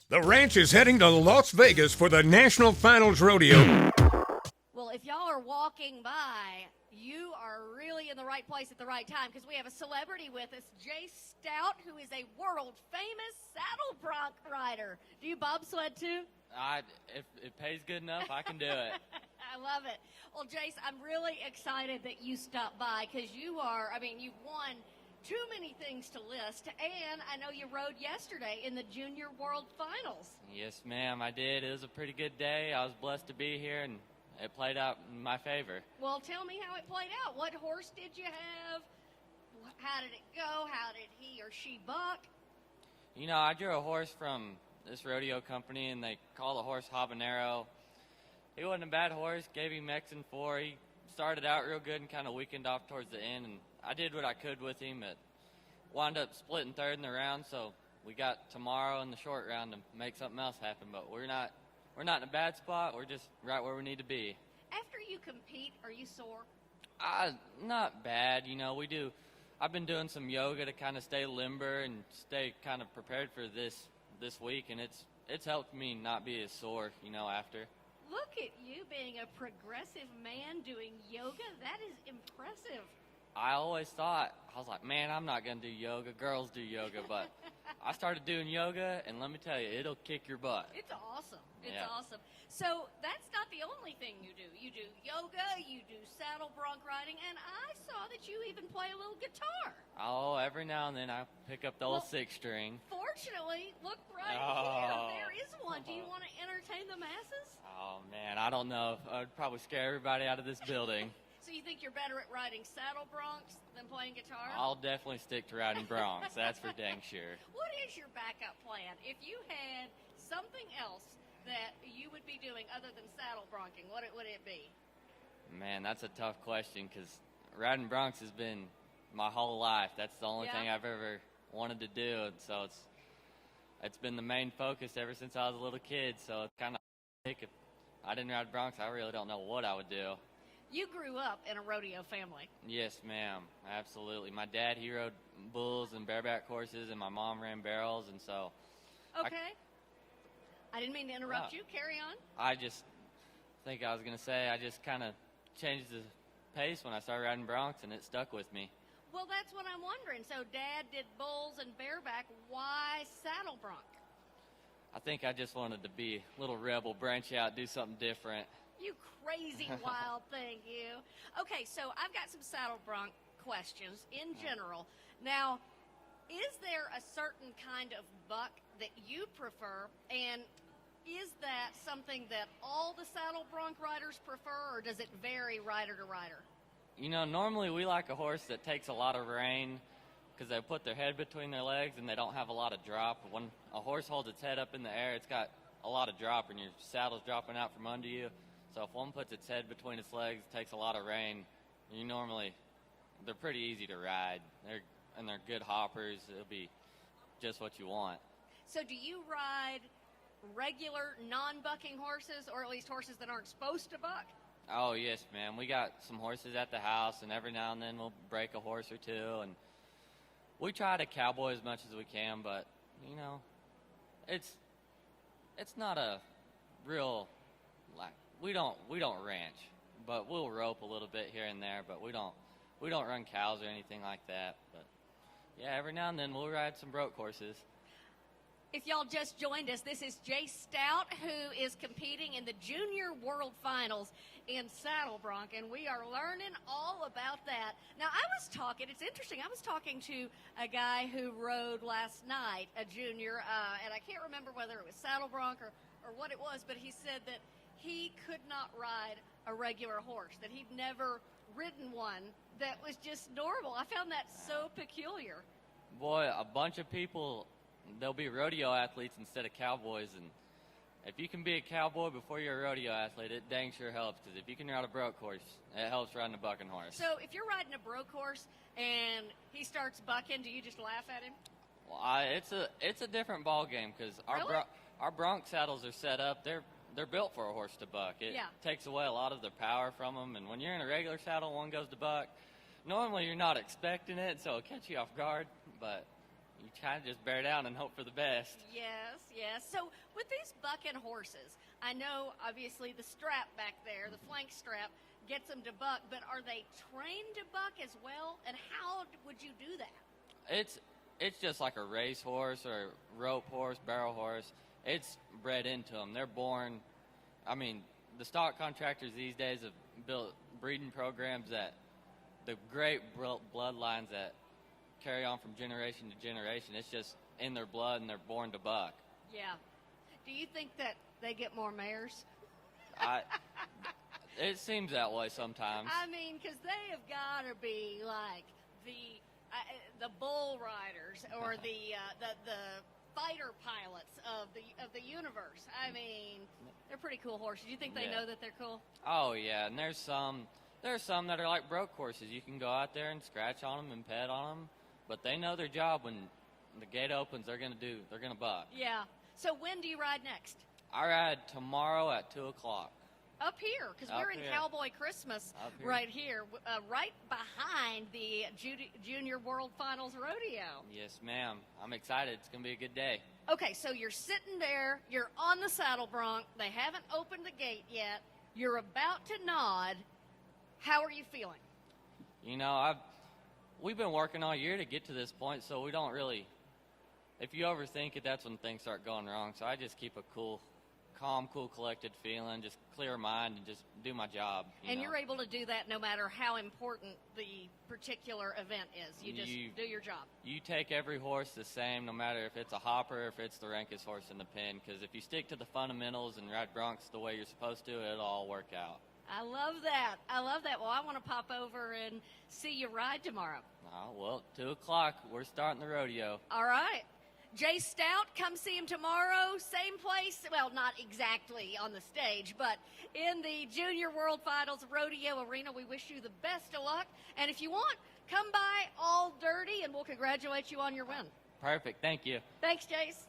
The ranch is heading to Las Vegas for the National Finals Rodeo. Well, if y'all are walking by, you are really in the right place at the right time because we have a celebrity with us, Jace Stout, who is a world-famous saddle bronc rider. Do you bobsled too? If it pays good enough, I can do it. I love it. Well, Jace, I'm really excited that you stopped by because you've won too many things to list, and I know you rode yesterday in the Junior World Finals. Yes, ma'am, I did. It was a pretty good day. I was blessed to be here, and it played out in my favor. Well, tell me how it played out. What horse did you have? How did it go? How did he or she buck? You know, I drew a horse from this rodeo company, and they call the horse Habanero. He wasn't a bad horse. Gave him X and 4. He started out real good and kind of weakened off towards the end, and I did what I could with him. It wound up splitting third in the round, so we got tomorrow in the short round to make something else happen. But we're not in a bad spot. We're just right where we need to be. After you compete, are you sore? Not bad. You know, I've been doing some yoga to kind of stay limber and stay kind of prepared for this week, and it's helped me not be as sore, you know, after. Look at you being a progressive man doing yoga. That is impressive. I always thought, I was like, man, I'm not going to do yoga. Girls do yoga. But I started doing yoga, and let me tell you, it'll kick your butt. It's awesome. It's Yeah. awesome. So that's not the only thing you do. You do yoga, you do saddle bronc riding, and I saw that you even play a little guitar. Oh, every now and then I pick up the old 6-string. Fortunately, look right Oh. here. There is one. Do you want to entertain the masses? Oh, man, I don't know. I'd probably scare everybody out of this building. So you think you're better at riding saddle broncs than playing guitar? I'll definitely stick to riding broncs. That's for dang sure. What is your backup plan? If you had something else that you would be doing other than saddle bronking, what would it be? Man, that's a tough question because riding broncs has been my whole life. That's the only thing I've ever wanted to do, and so it's been the main focus ever since I was a little kid. So it's kind of if I didn't ride broncs, I really don't know what I would do. You grew up in a rodeo family. Yes, ma'am, absolutely. My dad, he rode bulls and bareback horses, and my mom ran barrels, and so. Okay. I didn't mean to interrupt you. Carry on. I just think I was going to say I just kind of changed the pace when I started riding broncs, and it stuck with me. Well, that's what I'm wondering. So Dad did bulls and bareback. Why saddle bronc? I think I just wanted to be a little rebel, branch out, do something different. You crazy wild thing, you. Okay, so I've got some saddle bronc questions in general. Now, is there a certain kind of buck that you prefer, and is that something that all the saddle bronc riders prefer, or does it vary rider to rider? You know, normally we like a horse that takes a lot of rein because they put their head between their legs and they don't have a lot of drop. When a horse holds its head up in the air, it's got a lot of drop and your saddle's dropping out from under you. So if one puts its head between its legs, takes a lot of rein, they're pretty easy to ride. They're good hoppers. It'll be just what you want. So do you ride regular non-bucking horses, or at least horses that aren't supposed to buck? Oh, yes, ma'am. We got some horses at the house, and every now and then we'll break a horse or two. And we try to cowboy as much as we can, but, you know, it's not a real, like, we don't ranch, but we'll rope a little bit here and there, but we don't run cows or anything like that. But, yeah, every now and then we'll ride some broke horses. If y'all just joined us, this is Jace Stout, who is competing in the Junior World Finals in saddle bronc, and we are learning all about that. Now, it's interesting, I was talking to a guy who rode last night, a junior, and I can't remember whether it was saddle bronc or what it was, but he said that he could not ride a regular horse, that he'd never ridden one that was just normal. I found that so peculiar. Boy, a bunch of people, they'll be rodeo athletes instead of cowboys, and if you can be a cowboy before you're a rodeo athlete, it dang sure helps, because if you can ride a broke horse, it helps riding a bucking horse. So if you're riding a broke horse and he starts bucking, do you just laugh at him? Well, it's a different ball game, because our bronc saddles are set up, they're built for a horse to buck. It takes away a lot of the power from them, and when you're in a regular saddle, one goes to buck, normally you're not expecting it, so it'll catch you off guard, but you kind of just bear down and hope for the best. Yes, yes. So with these bucking horses, I know obviously the strap back there, the flank strap, gets them to buck, but are they trained to buck as well? And how would you do that? It's just like a race horse or a rope horse, barrel horse. It's bred into them. They're born. I mean, the stock contractors these days have built breeding programs that the great bloodlines that carry on from generation to generation. It's just in their blood, and they're born to buck. Yeah. Do you think that they get more mares? It seems that way sometimes. I mean, because they have got to be like the bull riders or the fighter pilots of the universe. I mean, they're pretty cool horses. Do you think they know that they're cool? Oh yeah, and there's some that are like broke horses. You can go out there and scratch on them and pet on them, but they know their job. When the gate opens, they're gonna buck. Yeah. So when do you ride next? I ride tomorrow at 2:00. Up here, because we're in Cowboy Christmas right here, right behind the Junior World Finals Rodeo. Yes, ma'am. I'm excited. It's going to be a good day. Okay, so you're sitting there. You're on the saddle bronc. They haven't opened the gate yet. You're about to nod. How are you feeling? You know, we've been working all year to get to this point, so we don't really – if you overthink it, that's when things start going wrong. So I just keep a calm, cool, collected feeling, just clear mind, and just do my job. And you're able to do that no matter how important the particular event is. You just do your job. You take every horse the same, no matter if it's a hopper or if it's the rankest horse in the pen, because if you stick to the fundamentals and ride broncs the way you're supposed to, it'll all work out. I love that. I love that. Well, I want to pop over and see you ride tomorrow. Oh, well, 2:00, we're starting the rodeo. All right. Jace Stout, come see him tomorrow. Same place. Well, not exactly on the stage, but in the Junior World Finals Rodeo Arena. We wish you the best of luck. And if you want, come by all dirty, and we'll congratulate you on your win. Perfect. Thank you. Thanks, Jace.